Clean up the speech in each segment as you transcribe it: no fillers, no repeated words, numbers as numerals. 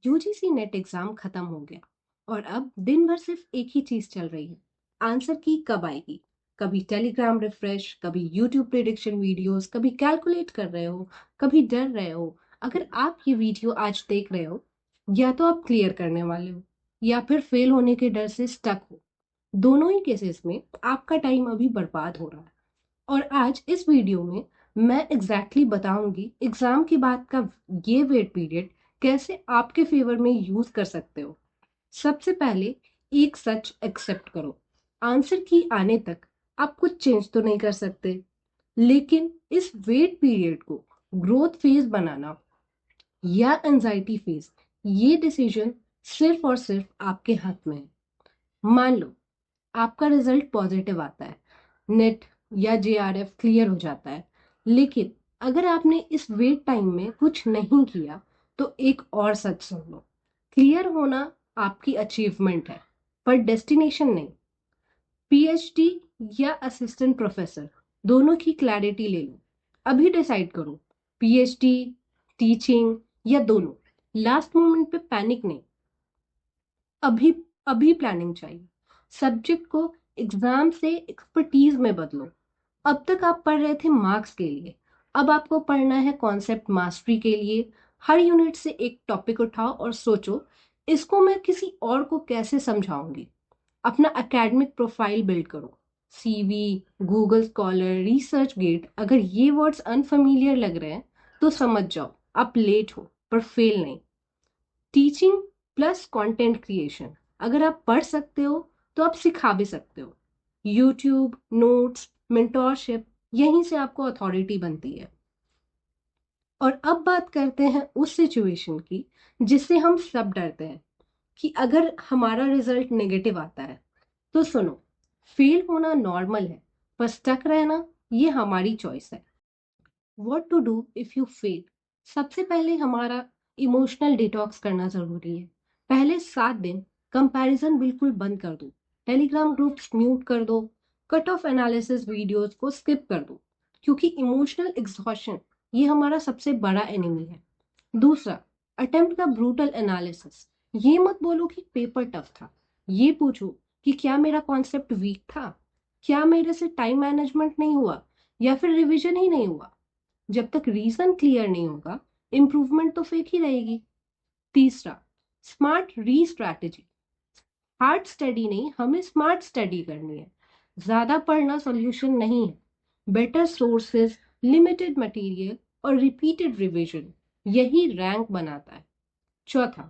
UGC net exam खत्म हो गया और अब दिन भर सिर्फ एक ही चीज चल रही है। आंसर की कब आएगी। कभी टेलीग्राम रिफ्रेश, कभी यूट्यूब प्रिडिक्शन वीडियोस, कभी कैलकुलेट कर रहे हो, कभी डर रहे हो। अगर आप ये वीडियो आज देख रहे हो, या तो आप क्लियर करने वाले हो या फिर फेल होने के डर से स्टक हो। दोनों ही केसेस में आपका टाइम अभी बर्बाद हो रहा है। और आज इस वीडियो में मैं बताऊंगी एग्जाम के बाद का ये वेट पीरियड कैसे आपके फेवर में यूज कर सकते हो। सबसे पहले एक सच एक्सेप्ट करो। आंसर की आने तक आप कुछ चेंज तो नहीं कर सकते, लेकिन इस वेट पीरियड को ग्रोथ फेज बनाना या एंजाइटी फेज, ये डिसीजन सिर्फ और सिर्फ आपके हाथ में है। मान लो आपका रिजल्ट पॉजिटिव आता है, नेट या जेआरएफ क्लियर हो जाता है, लेकिन अगर आपने इस वेट टाइम में कुछ नहीं किया तो एक और सच सुन लो। क्लियर होना आपकी अचीवमेंट है, पर डेस्टिनेशन नहीं। पीएचडी या असिस्टेंट प्रोफेसर, दोनों की क्लैरिटी ले लो। अभी डिसाइड करो, पीएचडी, टीचिंग या दोनों। लास्ट मोमेंट पे पैनिक नहीं, अभी अभी प्लानिंग चाहिए। सब्जेक्ट को एग्जाम से एक्सपर्टीज में बदलो। अब तक आप पढ़ रहे थे मार्क्स के लिए, अब आपको पढ़ना है कॉन्सेप्ट मास्टरी के लिए। हर यूनिट से एक टॉपिक उठाओ और सोचो, इसको मैं किसी और को कैसे समझाऊंगी। अपना एकेडमिक प्रोफाइल बिल्ड करो। CV, Google Scholar, ResearchGate. अगर ये वर्ड्स अनफेमिलियर लग रहे हैं तो समझ जाओ आप लेट हो, पर फेल नहीं। टीचिंग प्लस कंटेंट क्रिएशन, अगर आप पढ़ सकते हो तो आप सिखा भी सकते हो। यूट्यूब, नोट्स, मेंटोरशिप, यहीं से आपको अथॉरिटी बनती है। और अब बात करते हैं उस सिचुएशन की जिससे हम सब डरते हैं, कि अगर हमारा रिजल्ट नेगेटिव आता है। तो सुनो, फेल होना नॉर्मल है, पर स्टक रहना ये हमारी चॉइस है। What to do if you fail. सबसे पहले हमारा इमोशनल डिटॉक्स करना जरूरी है। पहले 7 दिन कंपैरिजन बिल्कुल बंद कर दो। टेलीग्राम ग्रुप्स म्यूट कर दो। कट ऑफ एनालिसिस वीडियोस को स्किप कर दो, क्योंकि इमोशनल एग्जॉशन ये हमारा सबसे बड़ा एनिमी है। दूसरा, अटेम्प्ट का ब्रूटल एनालिसिस। ये मत बोलो कि पेपर टफ था, ये पूछो कि क्या मेरा कॉन्सेप्ट वीक था, क्या मेरे से टाइम मैनेजमेंट नहीं हुआ, या फिर रिवीजन ही नहीं हुआ। जब तक रीजन क्लियर नहीं होगा, इंप्रूवमेंट तो फेक ही रहेगी। तीसरा, स्मार्ट री स्ट्रैटेजी। हार्ड स्टडी नहीं, हमें स्मार्ट स्टडी करनी है। ज्यादा पढ़ना सॉल्यूशन नहीं है। बेटर सोर्सेज, लिमिटेड मटेरियल और रिपीटेड रिवीजन, यही रैंक बनाता है। चौथा,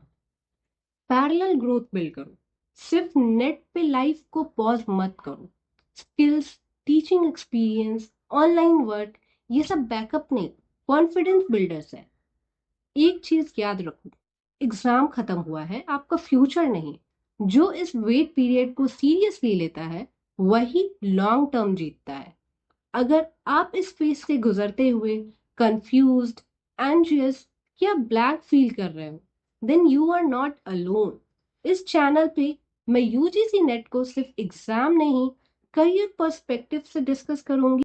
पैरेलल ग्रोथ बिल्ड करो। सिर्फ नेट पे लाइफ को पॉज मत करो। Skills, teaching experience, online work, ये सब बैकअप नहीं, कॉन्फिडेंस बिल्डर्स है। एक चीज याद रखो, एग्जाम खत्म हुआ है, आपका फ्यूचर नहीं। जो इस वेट पीरियड को सीरियसली लेता है वही लॉन्ग टर्म जीतता है। अगर आप इस फेज से गुजरते हुए कंफ्यूज्ड, एंशियस या ब्लैंक फील कर रहे हो, then you are not alone. इस चैनल पे मैं यूजीसी नेट को सिर्फ एग्जाम नहीं, करियर पर्सपेक्टिव से डिस्कस करूंगी।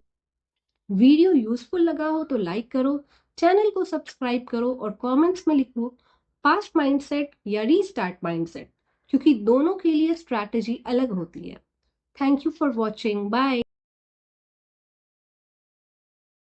वीडियो यूजफुल लगा हो तो लाइक करो, चैनल को सब्सक्राइब करो और कमेंट्स में लिखो पास्ट माइंडसेट या रीस्टार्ट माइंडसेट, क्योंकि दोनों के लिए स्ट्रैटेजी अलग होती है। Thank you for watching, bye.